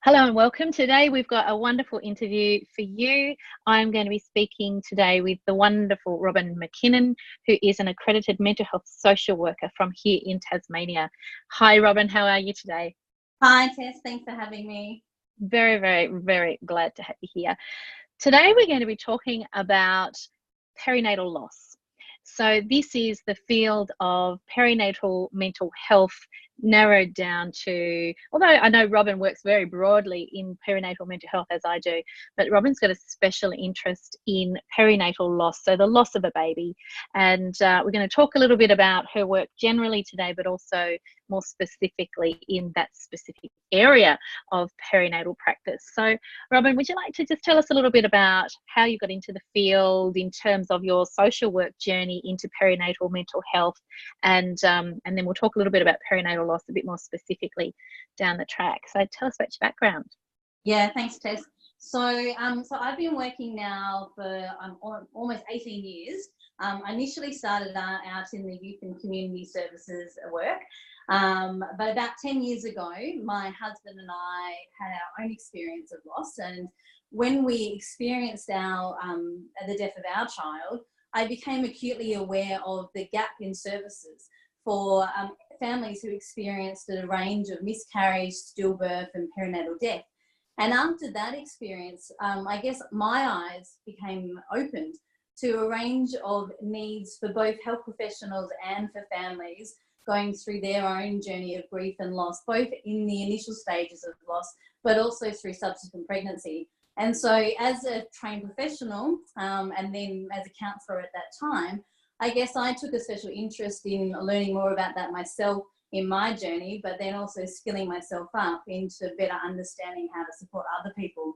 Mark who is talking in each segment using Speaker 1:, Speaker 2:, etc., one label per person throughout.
Speaker 1: Hello and welcome. Today we've got a wonderful interview for you. I'm going to be speaking today with the wonderful Robyn McKinnon, who is an accredited mental health social worker from here in Tasmania. Hi Robyn, how are you today?
Speaker 2: Hi Tess, thanks for having me.
Speaker 1: Very, very, very glad to have you here. Today we're going to be talking about perinatal loss. So this is the field of perinatal mental health narrowed down to, although I know Robyn works very broadly in perinatal mental health as I do, but Robyn's got a special interest in perinatal loss, so the loss of a baby. And we're going to talk a little bit about her work generally today, but also more specifically in that specific area of perinatal practice. So Robyn, would you like to just tell us a little bit about how you got into the field in terms of your social work journey into perinatal mental health, and then we'll talk a little bit about perinatal loss a bit more specifically down the track. So tell us about your background.
Speaker 2: Yeah, thanks Tess. So I've been working now for almost 18 years. I initially started out in the youth and community services work. But about 10 years ago, my husband and I had our own experience of loss. And when we experienced the death of our child, I became acutely aware of the gap in services for families who experienced a range of miscarriage, stillbirth and perinatal death. And after that experience, I guess my eyes became opened to a range of needs for both health professionals and for families going through their own journey of grief and loss, both in the initial stages of loss, but also through subsequent pregnancy. And so as a trained professional, and then as a counsellor at that time, I guess I took a special interest in learning more about that myself in my journey, but then also skilling myself up into better understanding how to support other people.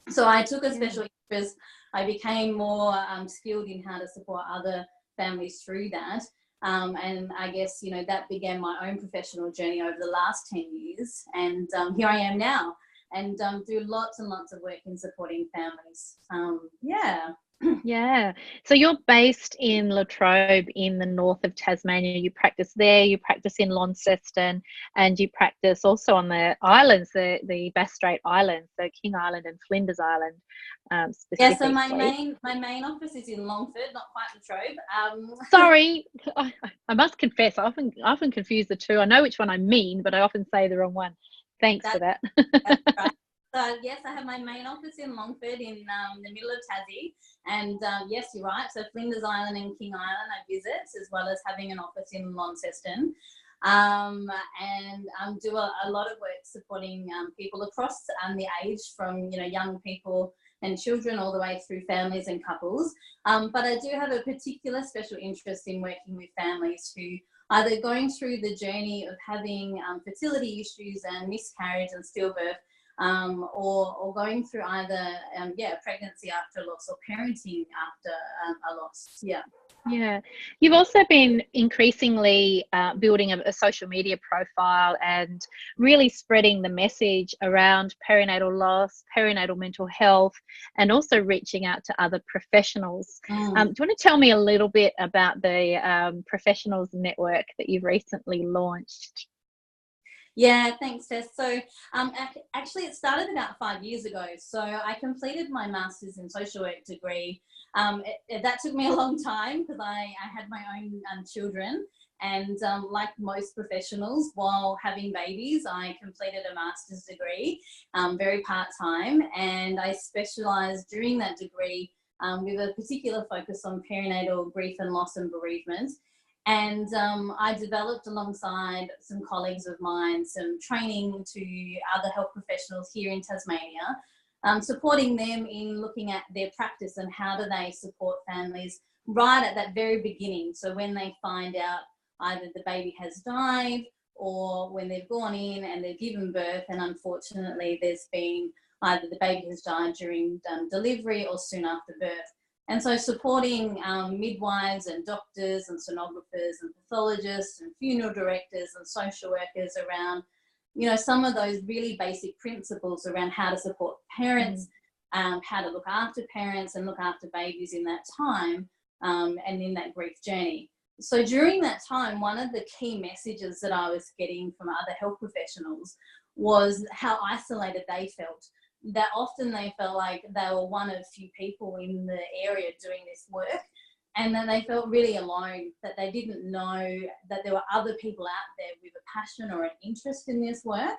Speaker 2: So I took a special interest. I became more skilled in how to support other families through that. And I guess, that began my own professional journey over the last 10 years. And here I am now, and do lots and lots of work in supporting families.
Speaker 1: Yeah. So you're based in Latrobe in the north of Tasmania. You practice there, you practice in Launceston, and you practice also on the islands, the Bass Strait Islands, so King Island and Flinders Island.
Speaker 2: Yeah, so my main office is in Longford, not quite Latrobe.
Speaker 1: Sorry, I must confess, I often confuse the two. I know which one I mean, but I often say the wrong one. Thanks for that.
Speaker 2: That's right. So yes, I have my main office in Longford in the middle of Tassie, and yes, you're right. So Flinders Island and King Island I visit, as well as having an office in Launceston, and do a lot of work supporting people across the age from young people and children all the way through families and couples. But I do have a particular special interest in working with families who either going through the journey of having fertility issues and miscarriage and stillbirth, or going through either pregnancy after loss or parenting after a loss.
Speaker 1: Yeah, you've also been increasingly building a social media profile and really spreading the message around perinatal loss, perinatal mental health, and also reaching out to other professionals. Do you want to tell me a little bit about the professionals network that you've recently launched?
Speaker 2: Yeah, thanks, Tess. So actually it started about 5 years ago. So I completed my master's in social work degree. That took me a long time because I had my own children, and like most professionals, while having babies, I completed a master's degree, very part-time, and I specialised during that degree with a particular focus on perinatal grief and loss and bereavement. And I developed alongside some colleagues of mine some training to other health professionals here in Tasmania, supporting them in looking at their practice and how do they support families right at that very beginning. So when they find out either the baby has died or when they've gone in and they've given birth, and unfortunately there's been either the baby has died during delivery or soon after birth. And so supporting midwives and doctors and sonographers and pathologists and funeral directors and social workers around, some of those really basic principles around how to support parents, how to look after parents and look after babies in that time and in that grief journey. So during that time, one of the key messages that I was getting from other health professionals was how isolated they felt. That often they felt like they were one of few people in the area doing this work, and then they felt really alone, that they didn't know that there were other people out there with a passion or an interest in this work,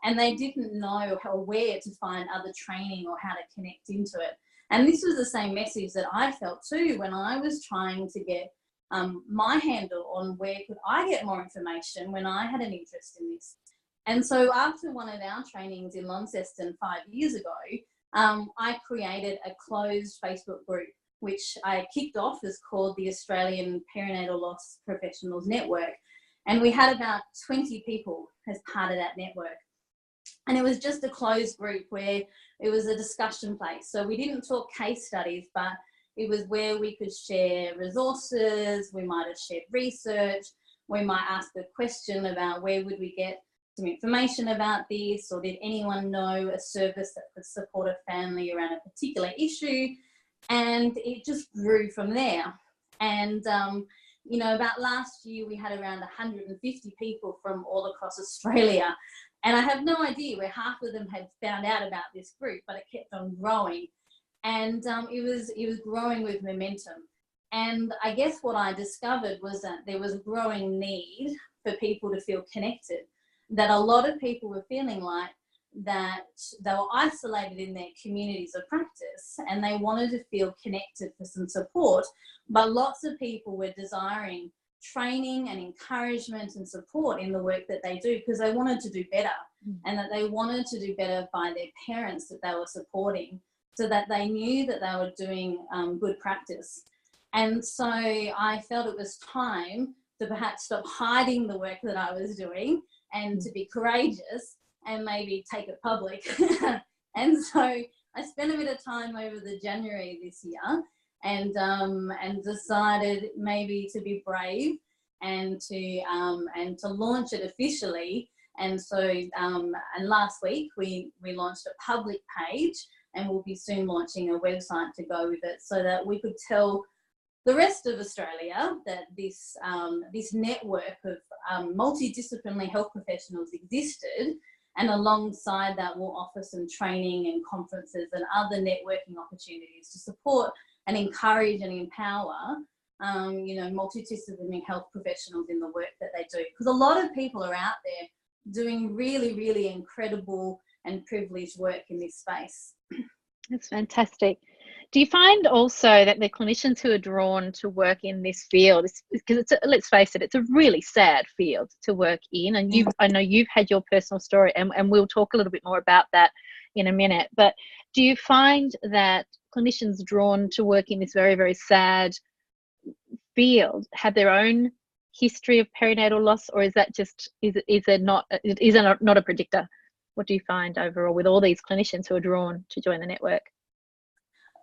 Speaker 2: and they didn't know where to find other training or how to connect into it. And this was the same message that I felt too when I was trying to get my handle on where could I get more information when I had an interest in this. And so after one of our trainings in Launceston 5 years ago, I created a closed Facebook group, which I kicked off as called the Australian Perinatal Loss Professionals Network. And we had about 20 people as part of that network. And it was just a closed group where it was a discussion place. So we didn't talk case studies, but it was where we could share resources, we might have shared research, we might ask a question about where would we get some information about this, or did anyone know a service that could support a family around a particular issue? And it just grew from there. And, you know, about last year we had around 150 people from all across Australia. And I have no idea where half of them had found out about this group, but it kept on growing. And it was growing with momentum. And I guess what I discovered was that there was a growing need for people to feel connected, that a lot of people were feeling like that they were isolated in their communities of practice and they wanted to feel connected for some support, but lots of people were desiring training and encouragement and support in the work that they do because they wanted to do better, and that they wanted to do better by their parents that they were supporting, so that they knew that they were doing good practice. And so I felt it was time to perhaps stop hiding the work that I was doing and to be courageous and maybe take it public. And so I spent a bit of time over the January this year and decided maybe to be brave and to launch it officially. And so and last week we launched a public page, and we'll be soon launching a website to go with it, so that we could tell the rest of Australia that this network of multidisciplinary health professionals existed, and alongside that we'll offer some training and conferences and other networking opportunities to support and encourage and empower you know, multidisciplinary health professionals in the work that they do. Because a lot of people are out there doing really, really incredible and privileged work in this space.
Speaker 1: That's fantastic. Do you find also that the clinicians who are drawn to work in this field, because let's face it, it's a really sad field to work in, and I know you've had your personal story, and we'll talk a little bit more about that in a minute, but do you find that clinicians drawn to work in this very, very sad field have their own history of perinatal loss, or is that just, is it not a predictor? What do you find overall with all these clinicians who are drawn to join the network?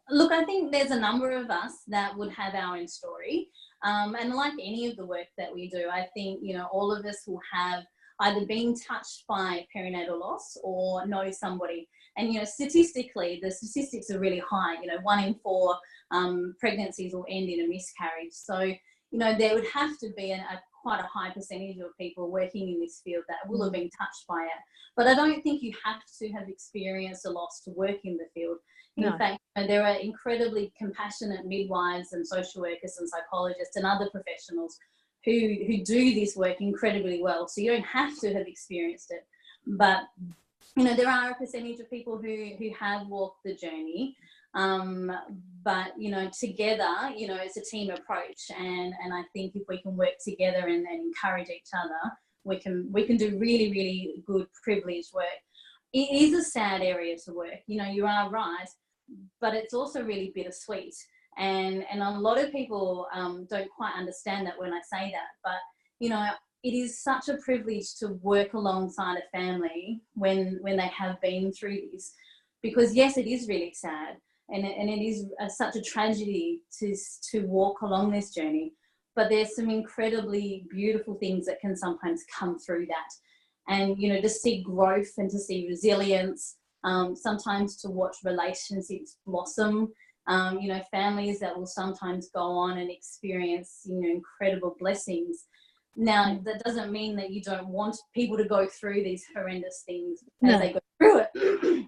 Speaker 2: Look, I think there's a number of us that would have our own story. And like any of the work that we do, I think, you know, all of us will have either been touched by perinatal loss or know somebody. And, you know, statistically, the statistics are really high. You know, 1 in 4 pregnancies will end in a miscarriage. So, you know, there would have to be quite a high percentage of people working in this field that will have been touched by it. But I don't think you have to have experienced a loss to work in the field. In fact, there are incredibly compassionate midwives and social workers and psychologists and other professionals who do this work incredibly well. So you don't have to have experienced it. But, you know, there are a percentage of people who have walked the journey. But, you know, together, you know, it's a team approach. And I think if we can work together and encourage each other, we can do really, really good, privileged work. It is a sad area to work. You know, you are right. But it's also really bittersweet, and a lot of people don't quite understand that when I say that. But you know, it is such a privilege to work alongside a family when they have been through this, because yes, it is really sad, and it is such a tragedy to walk along this journey. But there's some incredibly beautiful things that can sometimes come through that, and you know, to see growth and to see resilience. Sometimes to watch relationships blossom, you know, families that will sometimes go on and experience, you know, incredible blessings. Now, that doesn't mean that you don't want people to go through these horrendous things as
Speaker 1: No.
Speaker 2: they go through it.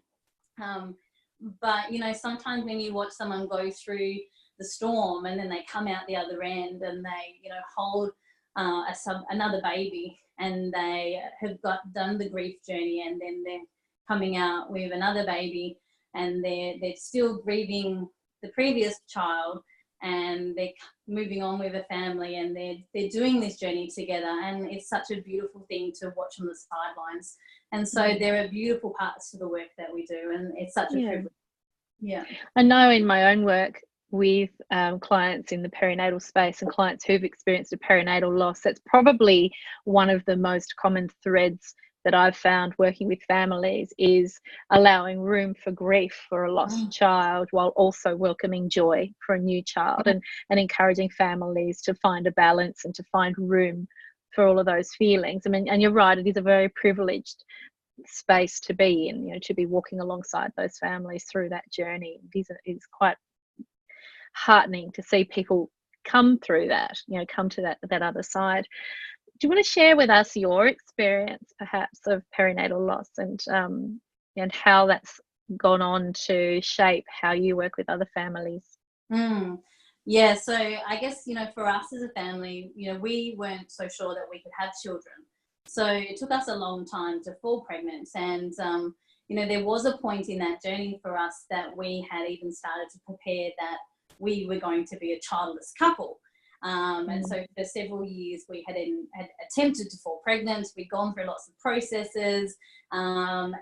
Speaker 2: But, you know, sometimes when you watch someone go through the storm and then they come out the other end and they, you know, hold another baby, and they have done the grief journey, and then they're coming out with another baby, and they're still grieving the previous child, and they're moving on with a family, and they're doing this journey together, and it's such a beautiful thing to watch on the sidelines. And so there are beautiful parts to the work that we do, and it's such a privilege. Yeah,
Speaker 1: I know in my own work with clients in the perinatal space and clients who've experienced a perinatal loss, that's probably one of the most common threads that I've found working with families, is allowing room for grief for a lost child while also welcoming joy for a new child, and encouraging families to find a balance and to find room for all of those feelings. I mean, and you're right, it is a very privileged space to be in, you know, to be walking alongside those families through that journey. It is quite heartening to see people come through that, you know, come to that other side. Do you want to share with us your experience perhaps of perinatal loss, and how that's gone on to shape how you work with other families?
Speaker 2: Yeah, so I guess, you know, for us as a family, you know, we weren't so sure that we could have children. So it took us a long time to fall pregnant. And, you know, there was a point in that journey for us that we had even started to prepare that we were going to be a childless couple. And so for several years we had attempted to fall pregnant. We'd gone through lots of processes, and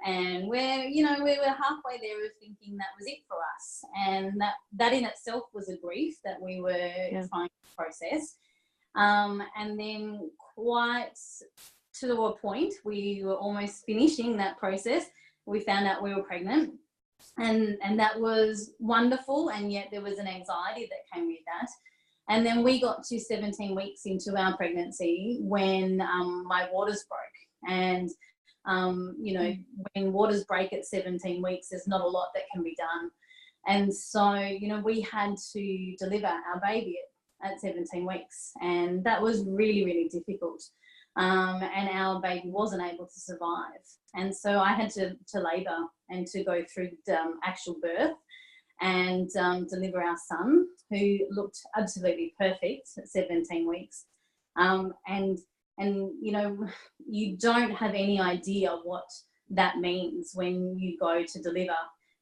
Speaker 2: we were halfway there of thinking that was it for us. And that in itself was a grief that we were trying to process. And then quite to a point, we were almost finishing that process. We found out we were pregnant. And that was wonderful, and yet there was an anxiety that came with that. And then we got to 17 weeks into our pregnancy when my waters broke. And, you know, when waters break at 17 weeks, there's not a lot that can be done. And so, you know, we had to deliver our baby at 17 weeks. And that was really, really difficult. And our baby wasn't able to survive. And so I had to labour and to go through the actual birth and deliver our son, who looked absolutely perfect at 17 weeks. And you know, you don't have any idea what that means when you go to deliver.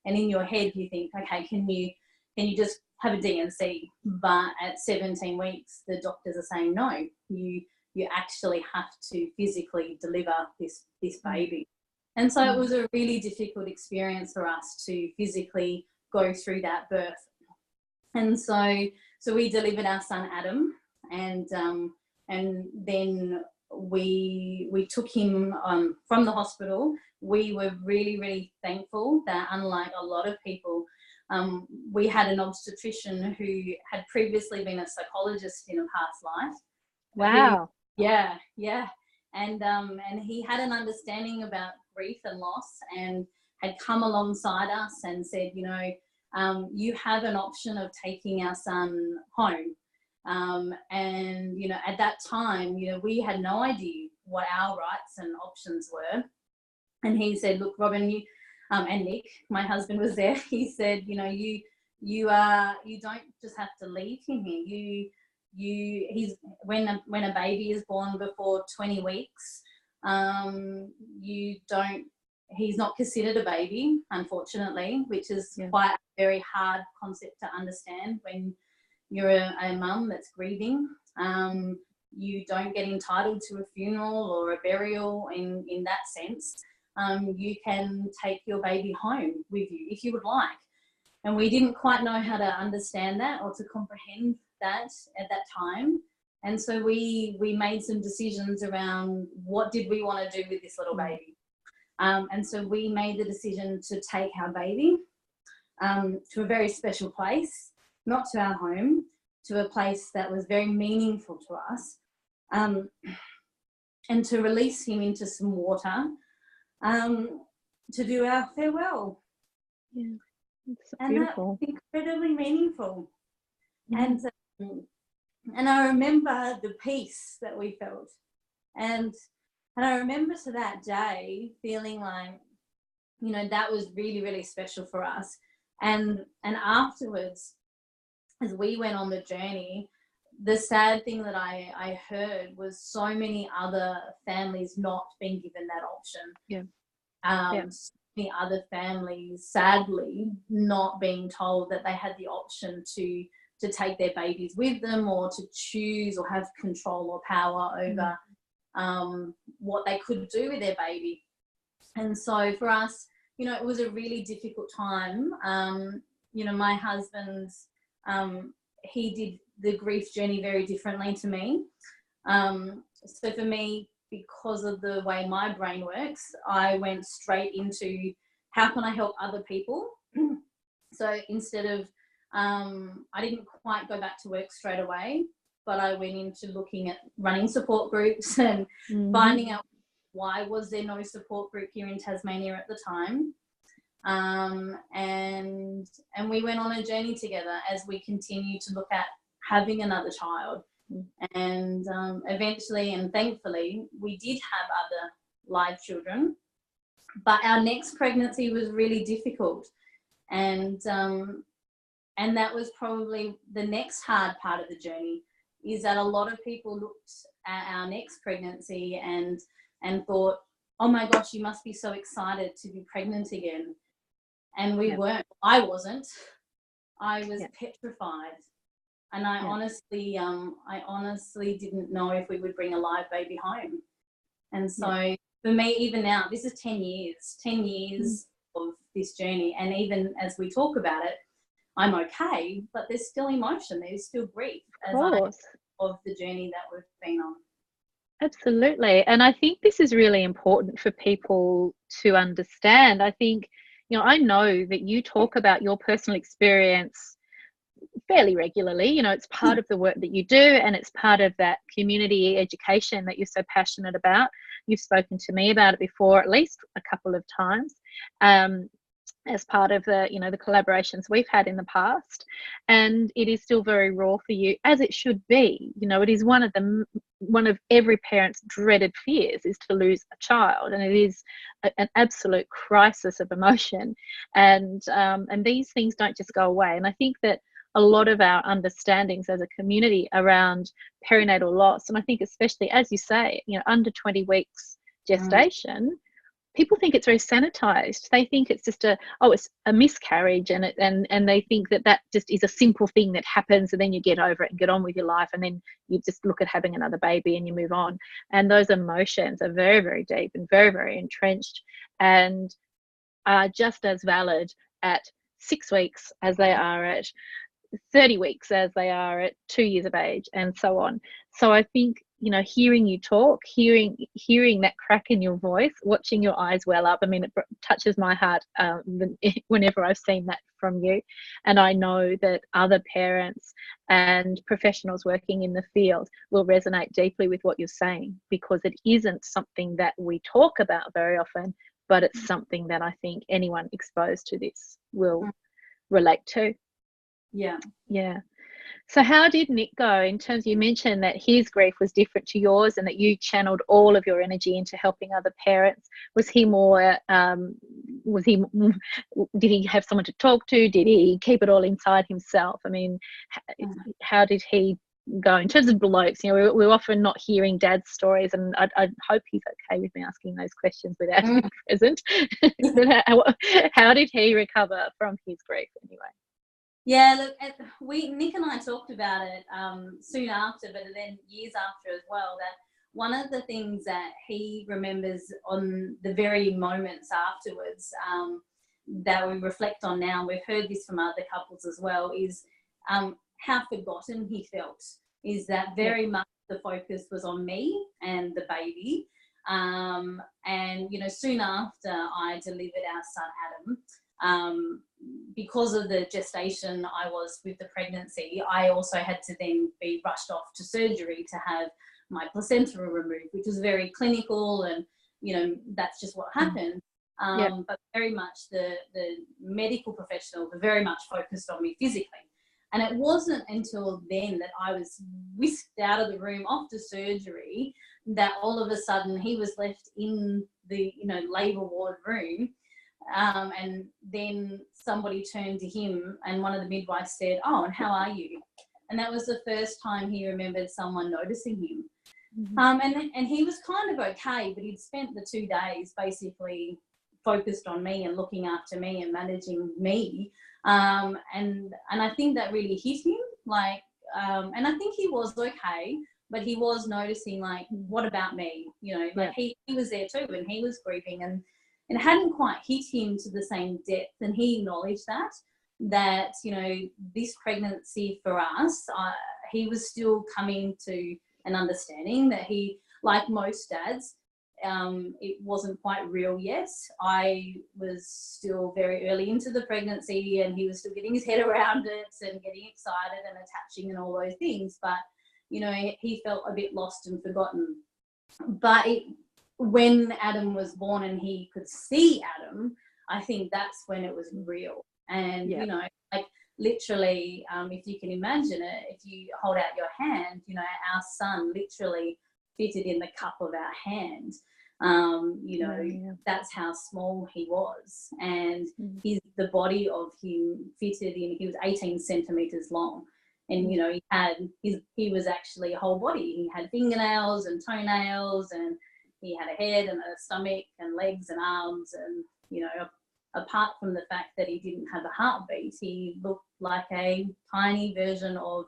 Speaker 2: And in your head you think, okay, can you just have a D&C? But at 17 weeks, the doctors are saying, no, you actually have to physically deliver this baby. And so it was a really difficult experience for us to physically go through that birth. And so we delivered our son Adam, and then we took him from the hospital. We were really, really thankful that, unlike a lot of people, we had an obstetrician who had previously been a psychologist in a past life.
Speaker 1: Wow.
Speaker 2: Yeah. And he had an understanding about grief and loss, and had come alongside us and said, you know, you have an option of taking our son home. And, you know, at that time, you know, we had no idea what our rights and options were. And he said, look, Robyn, you, and Nick, my husband, was there. He said, you know, you don't just have to leave him here. When a baby is born before 20 weeks, he's not considered a baby, unfortunately, which is quite a very hard concept to understand when you're a mum that's grieving. You don't get entitled to a funeral or a burial in that sense. You can take your baby home with you if you would like. And we didn't quite know how to understand that or to comprehend that at that time. And so we made some decisions around what did we want to do with this little baby. And so we made the decision to take our baby to a very special place, not to our home, to a place that was very meaningful to us, and to release him into some water to do our farewell.
Speaker 1: Yeah, it's
Speaker 2: and
Speaker 1: beautiful.
Speaker 2: that's incredibly meaningful. And And I remember the peace that we felt. And I remember to that day feeling like, you know, that was really, really special for us. And afterwards, as we went on the journey, the sad thing that I heard was so many other families not being given that option. So many other families, sadly, not being told that they had the option to take their babies with them, or to choose or have control or power over what they could do with their baby. And so for us, you know, it was a really difficult time. You know, my husband, he did the grief journey very differently to me. So for me, because of the way my brain works, I went straight into how can I help other people. So instead of, I didn't quite go back to work straight away, but I went into looking at running support groups and finding out why was there no support group here in Tasmania at the time. And we went on a journey together as we continued to look at having another child. And eventually and thankfully, we did have other live children. But our next pregnancy was really difficult. And that was probably the next hard part of the journey, is that a lot of people looked at our next pregnancy and thought, oh my gosh, you must be so excited to be pregnant again. And we weren't. I wasn't. I was petrified. And I honestly didn't know if we would bring a live baby home. And so for me, even now, this is 10 years of this journey. And even as we talk about it, I'm okay, but there's still emotion. There's still grief of the journey that we've been on.
Speaker 1: Absolutely. And I think this is really important for people to understand. I think, you know, I know that you talk about your personal experience fairly regularly. You know, it's part of the work that you do, and it's part of that community education that you're so passionate about. You've spoken to me about it before, at least a couple of times, as part of the, you know, the collaborations we've had in the past. And it is still very raw for you, as it should be. You know, it is one of every parent's dreaded fears, is to lose a child, and it is an absolute crisis of emotion. And these things don't just go away. And I think that a lot of our understandings as a community around perinatal loss, and I think especially, as you say, you know, under 20 weeks gestation, people think it's very sanitized. They think it's just it's a miscarriage, and they think that just is a simple thing that happens, and then you get over it and get on with your life, and then you just look at having another baby and you move on. And those emotions are very, very deep and very, very entrenched, and are just as valid at 6 weeks as they are at 30 weeks, as they are at 2 years of age, and so on. So I think, you know, hearing you talk, hearing that crack in your voice, watching your eyes well up, I mean, it touches my heart whenever I've seen that from you. And I know that other parents and professionals working in the field will resonate deeply with what you're saying, because it isn't something that we talk about very often, but it's something that I think anyone exposed to this will relate to. Yeah. So how did Nick go in terms, you mentioned that his grief was different to yours and that you channeled all of your energy into helping other parents? Was he more, did he have someone to talk to? Did he keep it all inside himself? I mean, how did he go in terms of blokes? You know, we're often not hearing dad's stories, and I hope he's okay with me asking those questions without him present. But how did he recover from his grief anyway?
Speaker 2: Yeah, look, Nick and I talked about it soon after, but then years after as well, that one of the things that he remembers on the very moments afterwards that we reflect on now, we've heard this from other couples as well, is how forgotten he felt, is that very much the focus was on me and the baby. And, you know, soon after I delivered our son, Adam, because of the gestation I was with the pregnancy, I also had to then be rushed off to surgery to have my placenta removed, which was very clinical, and, you know, that's just what happened. But very much the medical professionals were very much focused on me physically. And it wasn't until then that I was whisked out of the room after surgery that all of a sudden he was left in the, labour ward room. And then somebody turned to him and one of the midwives said, "Oh, and how are you?" And that was the first time he remembered someone noticing him. And he was kind of okay, but he'd spent the 2 days basically focused on me and looking after me and managing me. And I think that really hit him. And I think he was okay, but he was noticing, what about me? He was there too, and he was grieving, and it hadn't quite hit him to the same depth. And he acknowledged that this pregnancy for us, he was still coming to an understanding that he, like most dads, it wasn't quite real yet. I was still very early into the pregnancy and he was still getting his head around it and getting excited and attaching and all those things. But, he felt a bit lost and forgotten. But when Adam was born and he could see Adam, I think that's when it was real. And, literally, if you can imagine it, if you hold out your hand, our son literally fitted in the cup of our hand. That's how small he was. And the body of him fitted in, he was 18 centimetres long. And, he was actually a whole body. He had fingernails and toenails, and he had a head and a stomach and legs and arms. And, apart from the fact that he didn't have a heartbeat, he looked like a tiny version of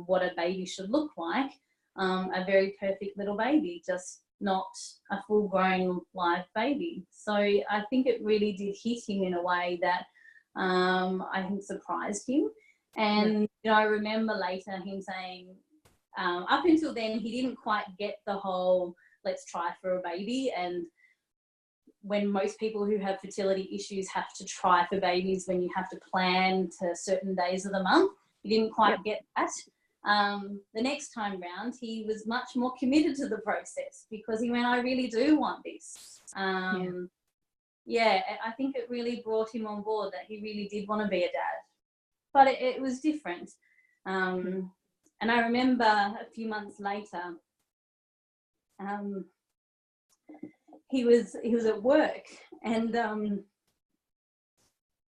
Speaker 2: what a baby should look like, a very perfect little baby, just not a full-grown live baby. So I think it really did hit him in a way that I think surprised him. And I remember later him saying, up until then, he didn't quite get the whole let's try for a baby. And when most people who have fertility issues have to try for babies, when you have to plan to certain days of the month, he didn't quite get that. The next time round, he was much more committed to the process because he went, I really do want this. I think it really brought him on board that he really did want to be a dad. But it was different. And I remember a few months later, he was at work, and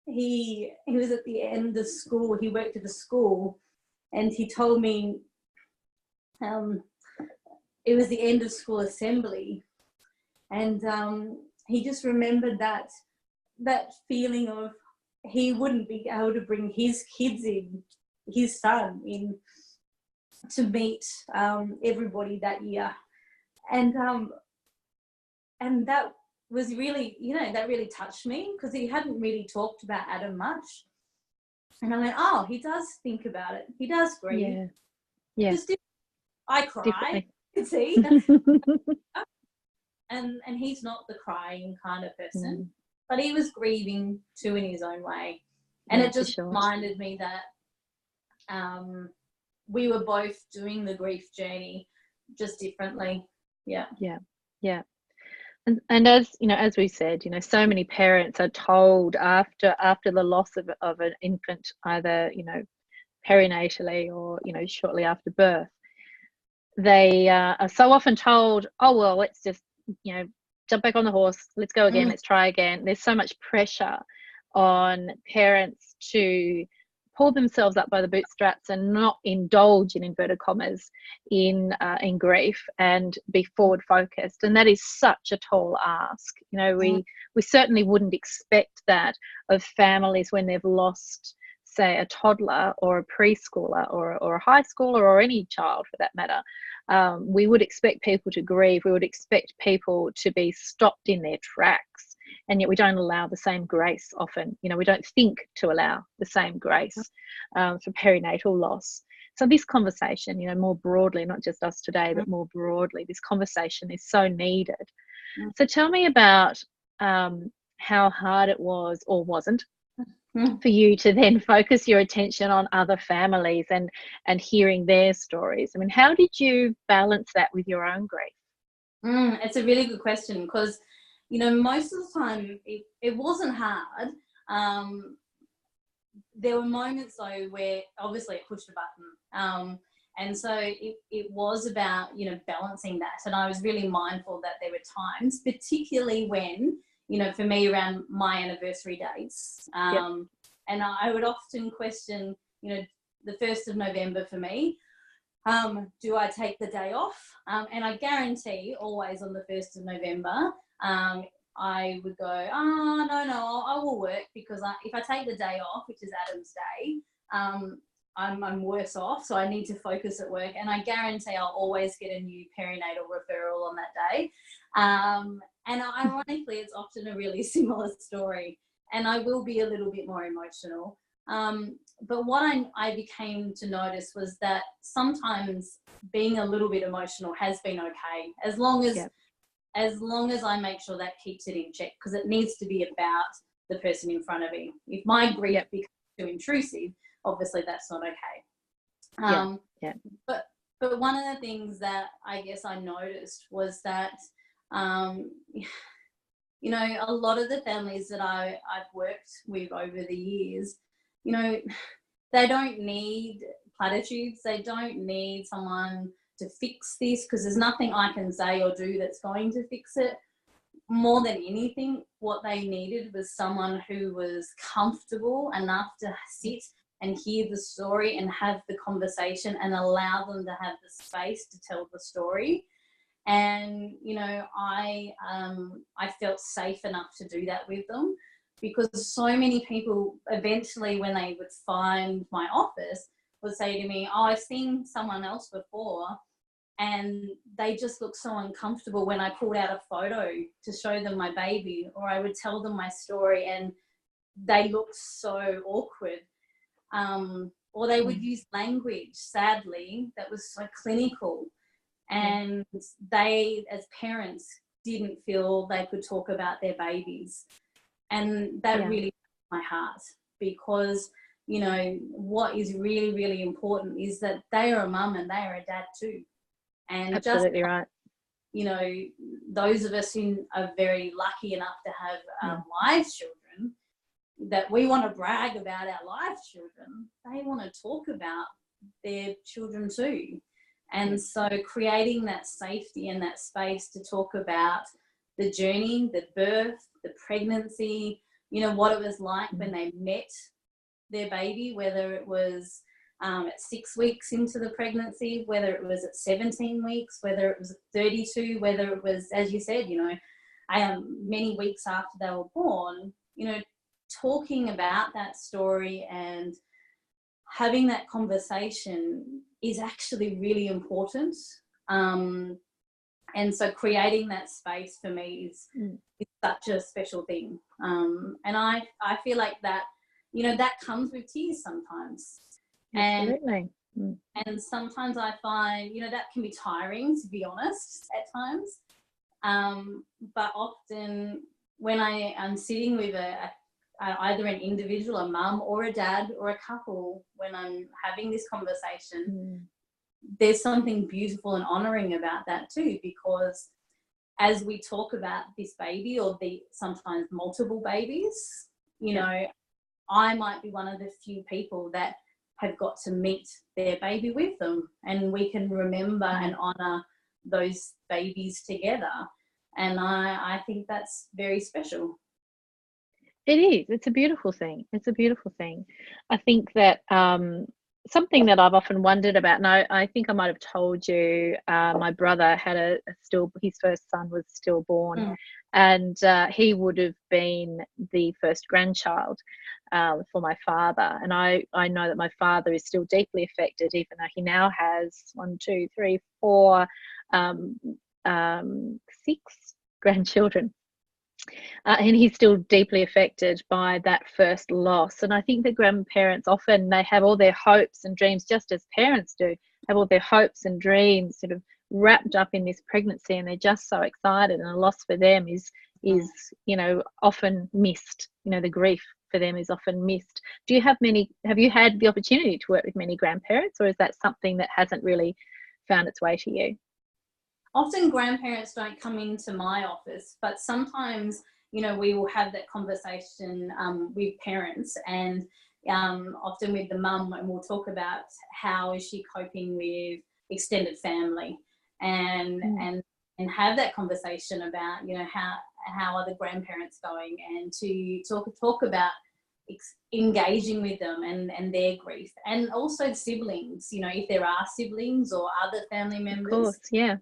Speaker 2: he was at the end of school. He worked at a school, and he told me it was the end of school assembly, and he just remembered that feeling of he wouldn't be able to bring his kids in, his son in, to meet everybody that year. And that was really, that really touched me because he hadn't really talked about Adam much. And I went, oh, he does think about it. He does grieve.
Speaker 1: Yeah.
Speaker 2: Just I cry, you can see. and he's not the crying kind of person, but he was grieving too in his own way. And it just reminded me that we were both doing the grief journey just differently. Yeah.
Speaker 1: And as as we said, so many parents are told after the loss of an infant, either perinatally or shortly after birth, they are so often told, oh well, let's just jump back on the horse, let's go again, let's try again. There's so much pressure on parents to pull themselves up by the bootstraps and not indulge, in inverted commas, in grief and be forward focused. And that is such a tall ask. We certainly wouldn't expect that of families when they've lost, say, a toddler or a preschooler or a high schooler or any child for that matter. We would expect people to grieve. We would expect people to be stopped in their tracks. And yet we don't allow the same grace often. We don't think to allow the same grace for perinatal loss. So this conversation, more broadly, not just us today, but more broadly, this conversation is so needed. So tell me about how hard it was or wasn't for you to then focus your attention on other families and hearing their stories. I mean, how did you balance that with your own grief?
Speaker 2: It's a really good question because most of the time it wasn't hard. there were moments though where obviously it pushed a button. And so it was about, you know, balancing that. And I was really mindful that there were times, particularly when, you know, for me around my anniversary dates. And I would often question, you know, the 1st of November for me, do I take the day off? And I guarantee always on the 1st of November, I would go, oh, no, I will work, because if I take the day off, which is Adam's day, I'm worse off, so I need to focus at work. And I guarantee I'll always get a new perinatal referral on that day. And ironically, it's often a really similar story, and I will be a little bit more emotional. But what I became to notice was that sometimes being a little bit emotional has been okay, as long as I make sure that keeps it in check, because it needs to be about the person in front of me. If my grief becomes too intrusive, obviously that's not okay. But one of the things that I guess I noticed was that, you know, a lot of the families that I've worked with over the years, you know, they don't need platitudes. They don't need someone to fix this, because there's nothing I can say or do that's going to fix it. More than anything, what they needed was someone who was comfortable enough to sit and hear the story and have the conversation and allow them to have the space to tell the story. And, you know, I felt safe enough to do that with them, because so many people eventually, when they would find my office, would say to me, oh, I've seen someone else before, and they just look so uncomfortable when I pulled out a photo to show them my baby, or I would tell them my story and they looked so awkward. Or they would use language, sadly, that was so clinical, and they, as parents, didn't feel they could talk about their babies. And that really broke my heart, because, you know, what is really, really important is that they are a mum and they are a dad too. And
Speaker 1: absolutely
Speaker 2: just,
Speaker 1: right.
Speaker 2: You know, those of us who are very lucky enough to have live children, that we want to brag about our live children, they want to talk about their children too. And so creating that safety and that space to talk about the journey, the birth, the pregnancy, you know, what it was like when they met their baby, whether it was at 6 weeks into the pregnancy, whether it was at 17 weeks, whether it was at 32, whether it was, as you said, you know, many weeks after they were born, you know, talking about that story and having that conversation is actually really important. And so creating that space for me is such a special thing. And I feel like that, you know, that comes with tears sometimes.
Speaker 1: Absolutely.
Speaker 2: And sometimes I find, you know, that can be tiring, to be honest, at times. But often when I am sitting with either an individual, a mum or a dad or a couple, when I'm having this conversation, there's something beautiful and honouring about that too, because as we talk about this baby, or sometimes multiple babies, you know, I might be one of the few people that have got to meet their baby with them, and we can remember and honour those babies together. And I think that's very special.
Speaker 1: It is. It's a beautiful thing. It's a beautiful thing. I think that something that I've often wondered about, and I think I might have told you, my brother had his first son was stillborn, and he would have been the first grandchild for my father. And I know that my father is still deeply affected, even though he now has 6 grandchildren. And he's still deeply affected by that first loss. And I think that grandparents often, they have all their hopes and dreams, just as parents do, have all their hopes and dreams sort of wrapped up in this pregnancy, and they're just so excited, and a loss for them is you know, often missed. You know, the grief for them is often missed. Have you had the opportunity to work with many grandparents, or is that something that hasn't really found its way to you?
Speaker 2: Often grandparents don't come into my office, but sometimes, you know, we will have that conversation with parents, and often with the mum, and we'll talk about how is she coping with extended family, and have that conversation about, you know, how are the grandparents going, and to talk about engaging with them and their grief, and also siblings, you know, if there are siblings or other family members.
Speaker 1: Of course, yeah.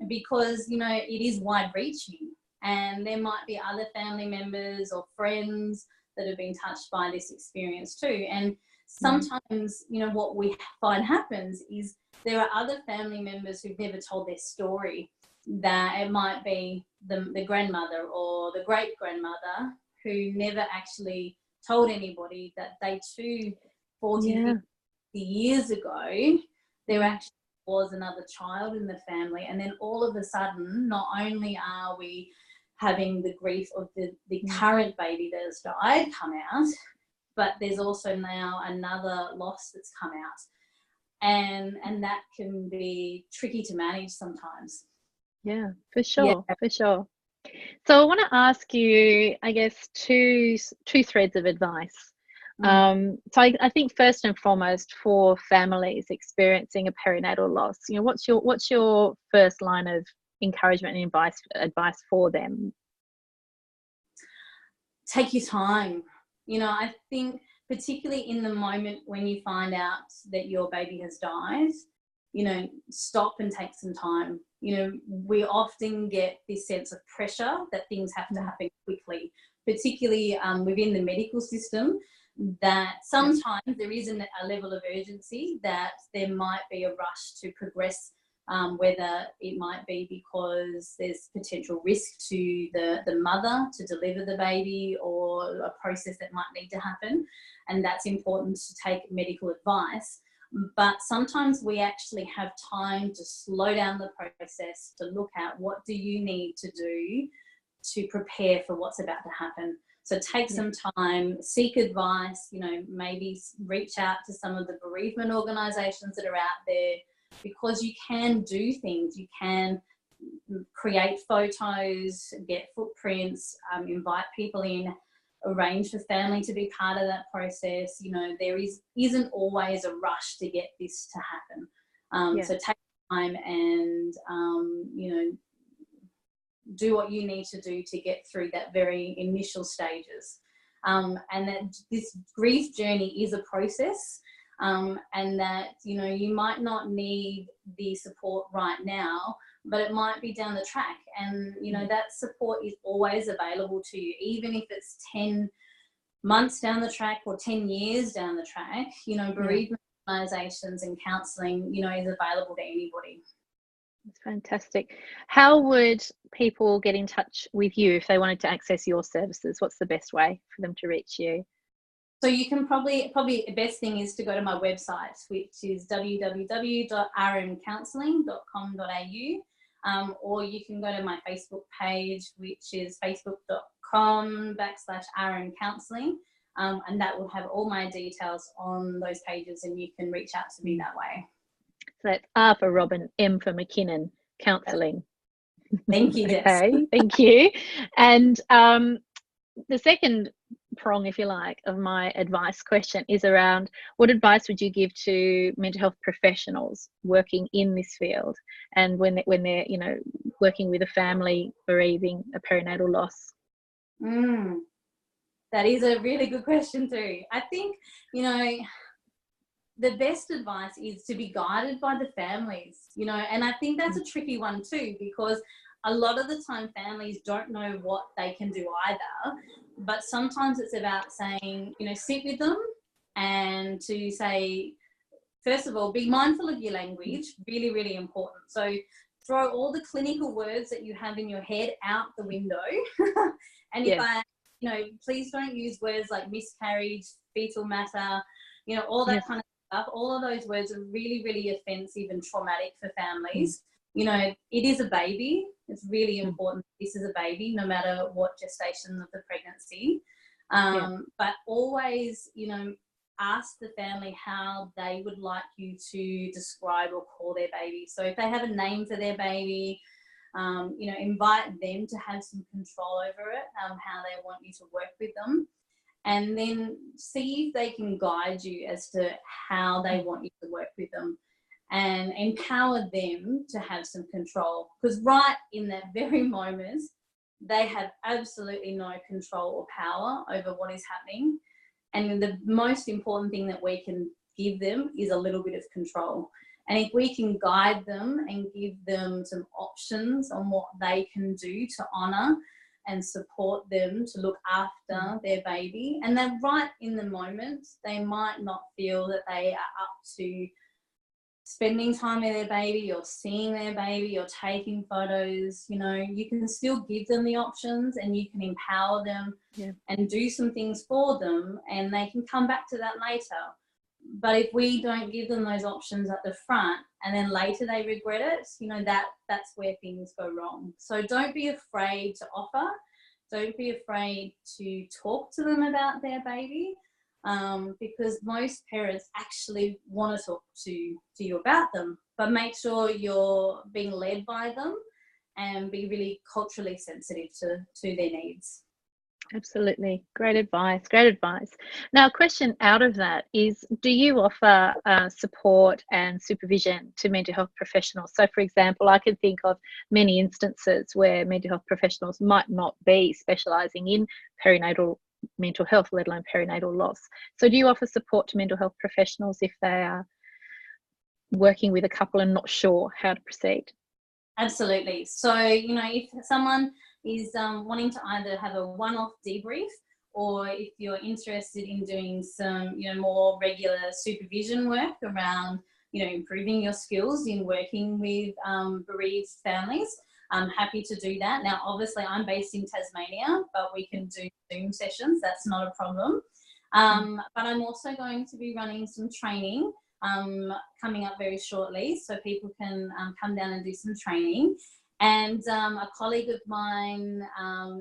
Speaker 2: Because, you know, it is wide reaching, and there might be other family members or friends that have been touched by this experience too. And sometimes, you know, what we find happens is there are other family members who've never told their story, that it might be the grandmother or the great grandmother who never actually told anybody that they too, 40, 50 years ago, there actually was another child in the family. And then all of a sudden, not only are we having the grief of the current baby that has died come out, but there's also now another loss that's come out. And that can be tricky to manage sometimes.
Speaker 1: Yeah, for sure, for sure. So I want to ask you, I guess, two threads of advice. So I think first and foremost, for families experiencing a perinatal loss, you know, what's your first line of encouragement and advice for them?
Speaker 2: Take your time. You know, I think particularly in the moment when you find out that your baby has died, you know, stop and take some time. You know, we often get this sense of pressure that things have to happen quickly, particularly within the medical system, that sometimes there isn't a level of urgency, that there might be a rush to progress, whether it might be because there's potential risk to the mother to deliver the baby, or a process that might need to happen, and that's important to take medical advice. But sometimes we actually have time to slow down the process, to look at what do you need to do to prepare for what's about to happen. So take some time, seek advice, you know, maybe reach out to some of the bereavement organisations that are out there, because you can do things. You can create photos, get footprints, invite people in, arrange for family to be part of that process. You know, there isn't always a rush to get this to happen. So take time and, you know, do what you need to do to get through that very initial stages. And that this grief journey is a process, and that, you know, you might not need the support right now, but it might be down the track. And, you know, that support is always available to you, even if it's 10 months down the track or 10 years down the track. You know, bereavement organisations and counselling, you know, is available to anybody.
Speaker 1: That's fantastic. How would people get in touch with you if they wanted to access your services? What's the best way for them to reach you?
Speaker 2: So you can probably the best thing is to go to my website, which is www.rmcounselling.com.au, or you can go to my Facebook page, which is facebook.com/rmcounselling, and that will have all my details on those pages, and you can reach out to me that way.
Speaker 1: So that's R for Robyn, M for McKinnon, counselling.
Speaker 2: Thank you, Jess.
Speaker 1: Okay, thank you. And the second prong, if you like, of my advice question is around what advice would you give to mental health professionals working in this field, and when they're you know, working with a family bereaving a perinatal loss?
Speaker 2: That is a really good question too. I think, you know, the best advice is to be guided by the families, you know, and I think that's a tricky one too, because a lot of the time families don't know what they can do either. But sometimes it's about saying, you know, sit with them and to say, first of all, be mindful of your language, really, really important. So throw all the clinical words that you have in your head out the window. And if you know, please don't use words like miscarriage, fetal matter, you know, all that kind of stuff. All of those words are really, really offensive and traumatic for families. You know, it is a baby. It's really important. This is a baby, no matter what gestation of the pregnancy. But always, you know, ask the family how they would like you to describe or call their baby. So if they have a name for their baby, you know, invite them to have some control over it, how they want you to work with them. and then see if they can guide you as to how they want you to work with them, and empower them to have some control. Because right in that very moment, they have absolutely no control or power over what is happening. And the most important thing that we can give them is a little bit of control. And if we can guide them and give them some options on what they can do to honour and support them to look after their baby, and then right in the moment, they might not feel that they are up to spending time with their baby or seeing their baby or taking photos, you know, you can still give them the options and you can empower them and do some things for them, and they can come back to that later. But if we don't give them those options at the front and then later they regret it, you know, that's where things go wrong. So don't be afraid to offer. Don't be afraid to talk to them about their baby, because most parents actually want to talk to you about them. But make sure you're being led by them and be really culturally sensitive to their needs.
Speaker 1: Absolutely. Great advice. Great advice. Now, a question out of that is, do you offer support and supervision to mental health professionals? So, for example, I can think of many instances where mental health professionals might not be specialising in perinatal mental health, let alone perinatal loss. So do you offer support to mental health professionals if they are working with a couple and not sure how to proceed?
Speaker 2: Absolutely. So, you know, if someone is wanting to either have a one-off debrief, or if you're interested in doing some, you know, more regular supervision work around, you know, improving your skills in working with bereaved families, I'm happy to do that. Now, obviously, I'm based in Tasmania, but we can do Zoom sessions. That's not a problem. But I'm also going to be running some training coming up very shortly, so people can come down and do some training. And a colleague of mine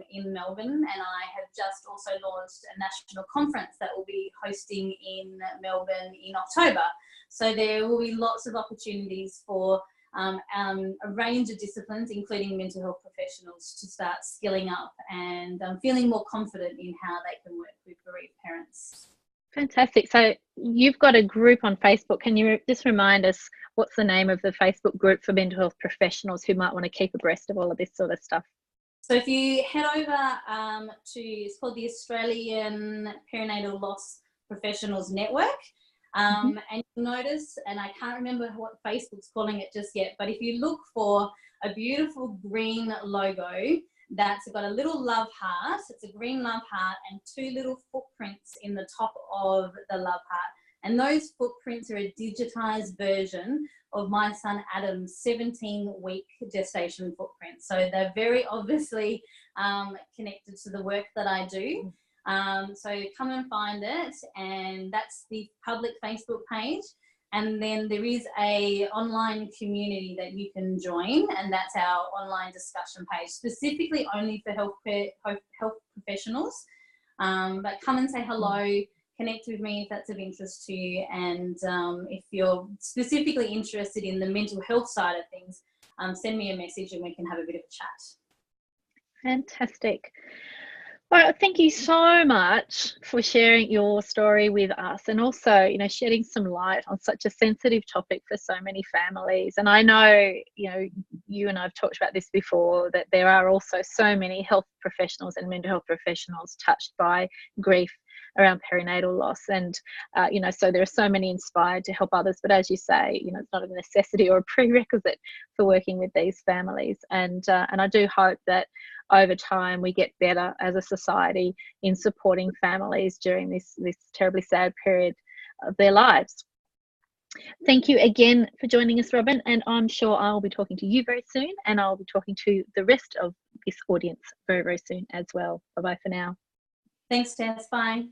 Speaker 2: in Melbourne and I have just also launched a national conference that we'll be hosting in Melbourne in October. So there will be lots of opportunities for a range of disciplines, including mental health professionals, to start skilling up and feeling more confident in how they can work with bereaved parents.
Speaker 1: Fantastic. So you've got a group on Facebook. Can you just remind us what's the name of the Facebook group for mental health professionals who might want to keep abreast of all of this sort of stuff?
Speaker 2: So if you head over it's called the Australian Perinatal Loss Professionals Network, and you'll notice, and I can't remember what Facebook's calling it just yet, but if you look for a beautiful green logo that's got a little love heart, it's a green love heart and two little footprints in the top of the love heart. And those footprints are a digitized version of my son Adam's 17-week gestation footprint. So they're very obviously connected to the work that I do. So come and find it, and that's the public Facebook page. And then there is a online community that you can join, and that's our online discussion page, specifically only for health professionals. But come and say hello, connect with me if that's of interest to you, and if you're specifically interested in the mental health side of things, send me a message and we can have a bit of a chat.
Speaker 1: Fantastic. Well, thank you so much for sharing your story with us, and also, you know, shedding some light on such a sensitive topic for so many families. And I know, you know, you and I've talked about this before, that there are also so many health professionals and mental health professionals touched by grief around perinatal loss, and you know, so there are so many inspired to help others. But as you say, you know, it's not a necessity or a prerequisite for working with these families. And I do hope that over time we get better as a society in supporting families during this terribly sad period of their lives. Thank you again for joining us, Robyn, and I'm sure I'll be talking to you very soon, and I'll be talking to the rest of this audience very, very soon as well. Bye bye for now.
Speaker 2: Thanks, Tess. Bye.